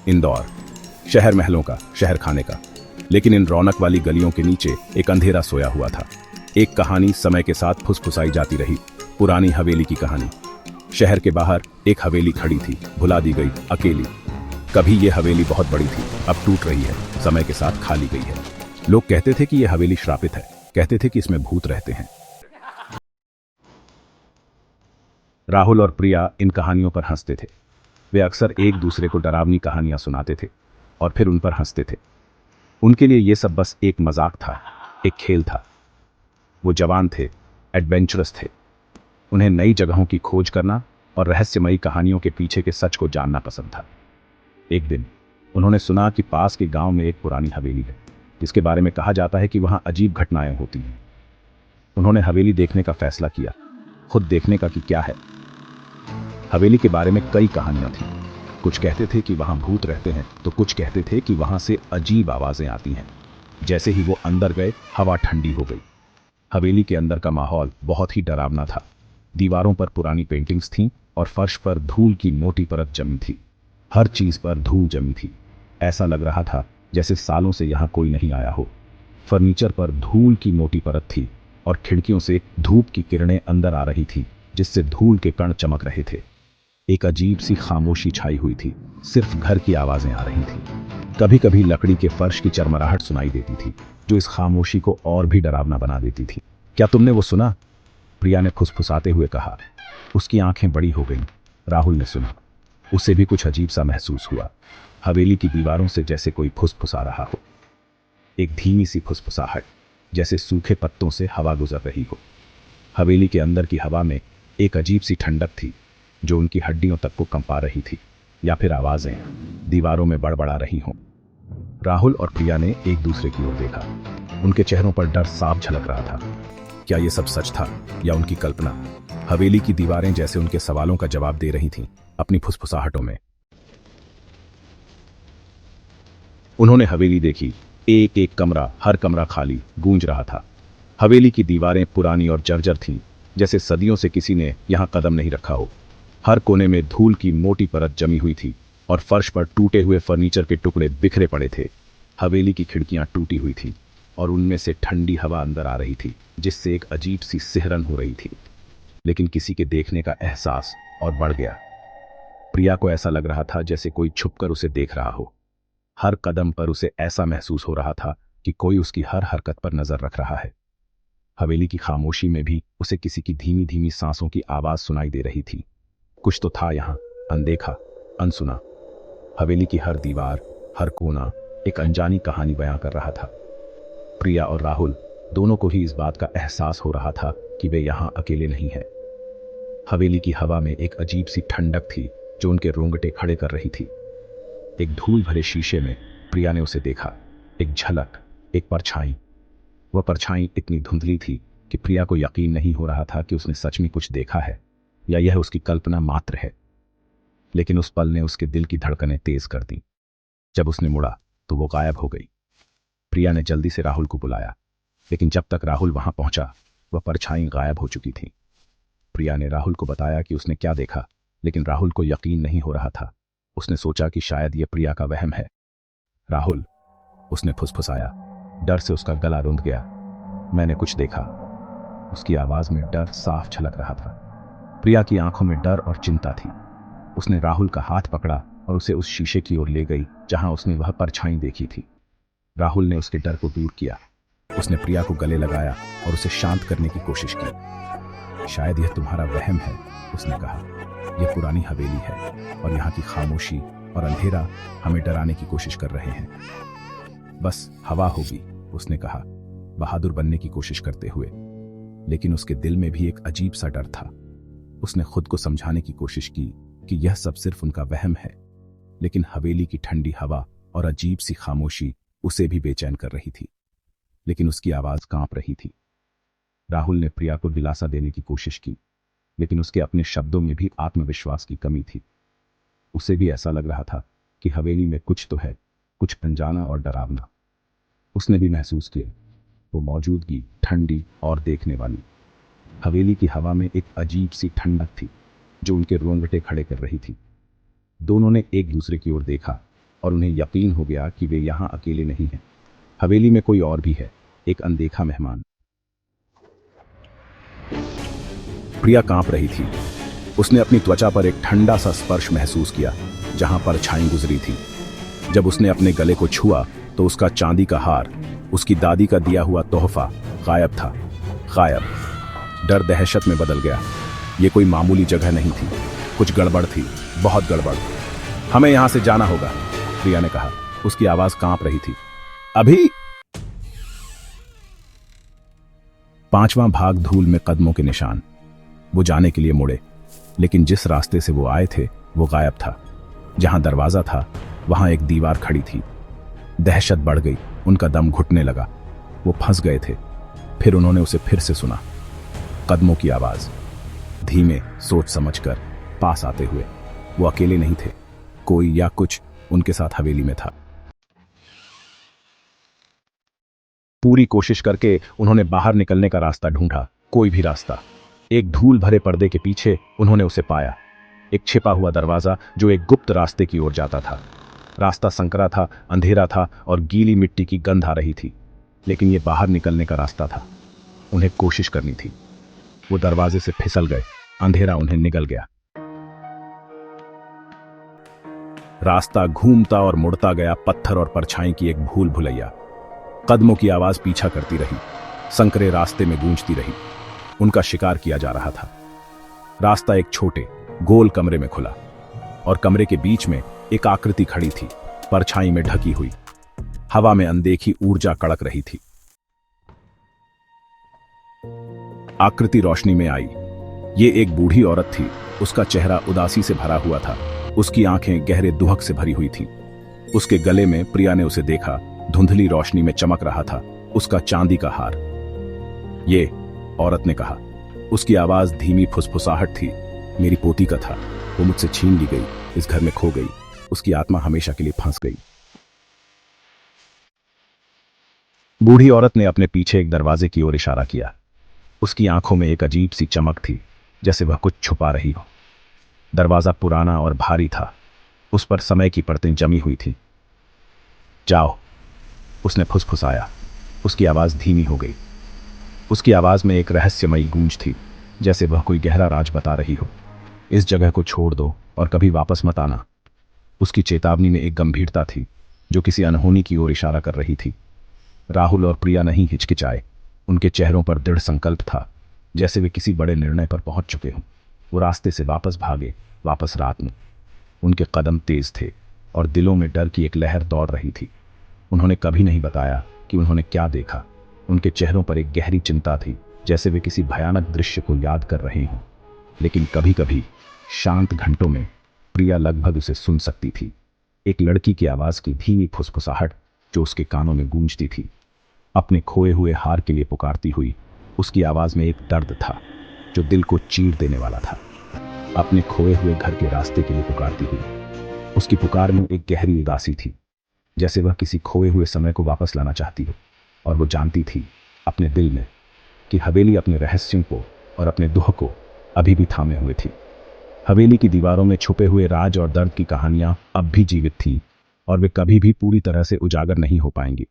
इंदौर, शहर महलों का, शहर खाने का। लेकिन इन रौनक वाली गलियों के नीचे एक अंधेरा सोया हुआ था। एक कहानी समय के साथ फुसफुसाई जाती रही, पुरानी हवेली की कहानी। शहर के बाहर एक हवेली खड़ी थी, भुला दी गई, अकेली। कभी ये हवेली बहुत बड़ी थी, अब टूट रही है, समय के साथ खाली गई है। लोग कहते थे कि यह हवेली श्रापित है, कहते थे कि इसमें भूत रहते हैं। राहुल और प्रिया इन कहानियों पर हंसते थे। वे अक्सर एक दूसरे को डरावनी कहानियां सुनाते थे और फिर उन पर हंसते थे। उनके लिए ये सब बस एक मजाक था, एक खेल था। वो जवान थे, एडवेंचरस थे। उन्हें नई जगहों की खोज करना और रहस्यमयी कहानियों के पीछे के सच को जानना पसंद था। एक दिन उन्होंने सुना कि पास के गांव में एक पुरानी हवेली है, जिसके बारे में कहा जाता है कि वहां अजीब घटनाएं होती हैं। उन्होंने हवेली देखने का फैसला किया, खुद देखने का कि क्या है। हवेली के बारे में कई कहानियां थीं। कुछ कहते थे कि वहां भूत रहते हैं, तो कुछ कहते थे कि वहां से अजीब आवाजें आती हैं। जैसे ही वो अंदर गए, हवा ठंडी हो गई। हवेली के अंदर का माहौल बहुत ही डरावना था। दीवारों पर पुरानी पेंटिंग्स थीं और फर्श पर धूल की मोटी परत जमी थी। हर चीज पर धूल जमी थी। ऐसा लग रहा था जैसे सालों से यहां कोई नहीं आया हो। फर्नीचर पर धूल की मोटी परत थी और खिड़कियों से धूप की किरणें अंदर आ रही थी, जिससे धूल के कण चमक रहे थे। एक अजीब सी खामोशी छाई हुई थी, सिर्फ घर की आवाजें आ रही थी। कभी कभी लकड़ी के फर्श की चरमराहट सुनाई देती थी, जो इस खामोशी को और भी डरावना बना देती थी। क्या तुमने वो सुना? प्रिया ने फुसफुसाते हुए कहा। उसकी आंखें बड़ी हो गईं। राहुल ने सुना। उसे भी कुछ अजीब सा महसूस हुआ। हवेली की दीवारों से जैसे कोई फुसफुसा रहा हो, एक धीमी सी फुसफुसाहट, जैसे सूखे पत्तों से हवा गुजर रही हो। हवेली के अंदर की हवा में एक अजीब सी ठंडक थी, जो उनकी हड्डियों तक को कंपा रही थी। या फिर आवाजें दीवारों में बड़बड़ा रही हों। राहुल और प्रिया ने एक दूसरे की ओर देखा। उनके चेहरों पर डर साफ झलक रहा था। क्या ये सब सच था या उनकी कल्पना? हवेली की दीवारें जैसे उनके सवालों का जवाब दे रही थीं, अपनी फुसफुसाहटों में। उन्होंने हवेली देखी। एक एक कमरा, हर कमरा खाली, गूंज रहा था। हवेली की दीवारें पुरानी और जर्जर थीं, जैसे सदियों से किसी ने यहां कदम नहीं रखा हो। हर कोने में धूल की मोटी परत जमी हुई थी और फर्श पर टूटे हुए फर्नीचर के टुकड़े बिखरे पड़े थे। हवेली की खिड़कियां टूटी हुई थीं और उनमें से ठंडी हवा अंदर आ रही थी, जिससे एक अजीब सी सिहरन हो रही थी। लेकिन किसी के देखने का एहसास और बढ़ गया। प्रिया को ऐसा लग रहा था जैसे कोई छुपकर उसे देख रहा हो। हर कदम पर उसे ऐसा महसूस हो रहा था कि कोई उसकी हर हरकत पर नजर रख रहा है। हवेली की खामोशी में भी उसे किसी की धीमी धीमी सांसों की आवाज सुनाई दे रही थी। कुछ तो था यहाँ, अनदेखा, अनसुना। हवेली की हर दीवार, हर कोना एक अनजानी कहानी बयां कर रहा था। प्रिया और राहुल दोनों को ही इस बात का एहसास हो रहा था कि वे यहाँ अकेले नहीं हैं। हवेली की हवा में एक अजीब सी ठंडक थी, जो उनके रोंगटे खड़े कर रही थी। एक धूल भरे शीशे में प्रिया ने उसे देखा। एक झलक, एक परछाई। वह परछाई इतनी धुंधली थी कि प्रिया को यकीन नहीं हो रहा था कि उसने सच में कुछ देखा है या यह उसकी कल्पना मात्र है। लेकिन उस पल ने उसके दिल की धड़कनें तेज कर दी। जब उसने मुड़ा तो वो गायब हो गई। प्रिया ने जल्दी से राहुल को बुलाया, लेकिन जब तक राहुल वहां पहुंचा, वह परछाई गायब हो चुकी थी। प्रिया ने राहुल को बताया कि उसने क्या देखा, लेकिन राहुल को यकीन नहीं हो रहा था। उसने सोचा कि शायद यह प्रिया का वहम है। राहुल, उसने फुसफुसाया। डर से उसका गला रुंध गया। मैंने कुछ देखा। उसकी आवाज में डर साफ झलक रहा था। प्रिया की आंखों में डर और चिंता थी। उसने राहुल का हाथ पकड़ा और उसे उस शीशे की ओर ले गई जहां उसने वह परछाई देखी थी। राहुल ने उसके डर को दूर किया। उसने प्रिया को गले लगाया और उसे शांत करने की कोशिश की। शायद यह तुम्हारा वहम है, उसने कहा। यह पुरानी हवेली है और यहाँ की खामोशी और अंधेरा हमें डराने की कोशिश कर रहे हैं। बस हवा होगी, उसने कहा, बहादुर बनने की कोशिश करते हुए। लेकिन उसके दिल में भी एक अजीब सा डर था। उसने खुद को समझाने की कोशिश की कि यह सब सिर्फ उनका वहम है, लेकिन हवेली की ठंडी हवा और अजीब सी खामोशी उसे भी बेचैन कर रही थी। लेकिन उसकी आवाज कांप रही थी। राहुल ने प्रिया को दिलासा देने की कोशिश की, लेकिन उसके अपने शब्दों में भी आत्मविश्वास की कमी थी। उसे भी ऐसा लग रहा था कि हवेली में कुछ तो है, कुछ अनजाना और डरावना। उसने भी महसूस किया वो मौजूदगी, ठंडी और देखने वाली। हवेली की हवा में एक अजीब सी ठंडक थी, जो उनके रोंगटे खड़े कर रही थी। दोनों ने एक दूसरे की ओर देखा। और उन्हें यकीन हो गया कि वे यहाँ अकेले नहीं हैं। हवेली में कोई और भी है, एक अनदेखा मेहमान। प्रिया कांप रही थी। उसने अपनी त्वचा पर एक ठंडा सा स्पर्श महसूस किया जहां पर छाई गुजरी थी। जब उसने अपने गले को छुआ तो उसका चांदी का हार, उसकी दादी का दिया हुआ तोहफा गायब था। गायब। डर दहशत में बदल गया। ये कोई मामूली जगह नहीं थी, कुछ गड़बड़ थी, बहुत गड़बड़। हमें यहां से जाना होगा, प्रिया ने कहा। उसकी आवाज कांप रही थी। अभी। पांचवां भाग धूल में कदमों के निशान। वो जाने के लिए मुड़े, लेकिन जिस रास्ते से वो आए थे वो गायब था। जहां दरवाजा था वहां एक दीवार खड़ी थी। दहशत बढ़ गई, उनका दम घुटने लगा। वो फंस गए थे। फिर उन्होंने उसे फिर से सुना, कदमों की आवाज, धीमे, सोच समझकर, पास आते हुए। वो अकेले नहीं थे, कोई या कुछ उनके साथ हवेली में था। पूरी कोशिश करके उन्होंने बाहर निकलने का रास्ता ढूंढा, कोई भी रास्ता। एक धूल भरे पर्दे के पीछे उन्होंने उसे पाया, एक छिपा हुआ दरवाजा जो एक गुप्त रास्ते की ओर जाता था। रास्ता संकरा था, अंधेरा था और गीली मिट्टी की गंध आ रही थी, लेकिन ये बाहर निकलने का रास्ता था। उन्हें कोशिश करनी थी। वो दरवाजे से फिसल गए, अंधेरा उन्हें निगल गया। रास्ता घूमता और मुड़ता गया, पत्थर और परछाई की एक भूल भुलैया। कदमों की आवाज पीछा करती रही, संकरे रास्ते में गूंजती रही। उनका शिकार किया जा रहा था। रास्ता एक छोटे गोल कमरे में खुला और कमरे के बीच में एक आकृति खड़ी थी, परछाई में ढकी हुई। हवा में अनदेखी ऊर्जा कड़क रही थी। आकृति रोशनी में आई। ये एक बूढ़ी औरत थी। उसका चेहरा उदासी से भरा हुआ था। उसकी आंखें गहरे दुहक से भरी हुई थीं। उसके गले में, प्रिया ने उसे देखा, धुंधली रोशनी में चमक रहा था उसका चांदी का हार। ये, औरत ने कहा। उसकी आवाज धीमी फुसफुसाहट थी। मेरी पोती का था, वो मुझसे छीन ली गई, इस घर में खो गई, उसकी आत्मा हमेशा के लिए फंस गई। बूढ़ी औरत ने अपने पीछे एक दरवाजे की ओर इशारा किया। उसकी आंखों में एक अजीब सी चमक थी, जैसे वह कुछ छुपा रही हो। दरवाजा पुराना और भारी था, उस पर समय की परतें जमी हुई थी। जाओ, उसने फुसफुसाया। उसकी आवाज धीमी हो गई। उसकी आवाज में एक रहस्यमयी गूंज थी, जैसे वह कोई गहरा राज बता रही हो। इस जगह को छोड़ दो और कभी वापस मत आना। उसकी चेतावनी में एक गंभीरता थी जो किसी अनहोनी की ओर इशारा कर रही थी। राहुल और प्रिया नहीं हिचकिचाए। उनके चेहरों पर दृढ़ संकल्प था, जैसे वे किसी बड़े निर्णय पर पहुंच चुके हों। वो रास्ते से वापस भागे, वापस रात में। उनके कदम तेज थे और दिलों में डर की एक लहर दौड़ रही थी। उन्होंने कभी नहीं बताया कि उन्होंने क्या देखा। उनके चेहरों पर एक गहरी चिंता थी, जैसे वे किसी भयानक दृश्य को याद कर रहे हों। लेकिन कभी कभी शांत घंटों में प्रिया लगभग उसे सुन सकती थी। एक लड़की की आवाज की धीमी फुसफुसाहट जो उसके कानों में गूंजती थी, अपने खोए हुए हार के लिए पुकारती हुई। उसकी आवाज में एक दर्द था जो दिल को चीर देने वाला था। अपने खोए हुए घर के रास्ते के लिए पुकारती हुई। उसकी पुकार में एक गहरी उदासी थी, जैसे वह किसी खोए हुए समय को वापस लाना चाहती हो। और वो जानती थी अपने दिल में कि हवेली अपने रहस्यों को और अपने दुख को अभी भी थामे हुए थी। हवेली की दीवारों में छुपे हुए राज और दर्द की कहानियां अब भी जीवित थीं और वे कभी भी पूरी तरह से उजागर नहीं हो पाएंगी।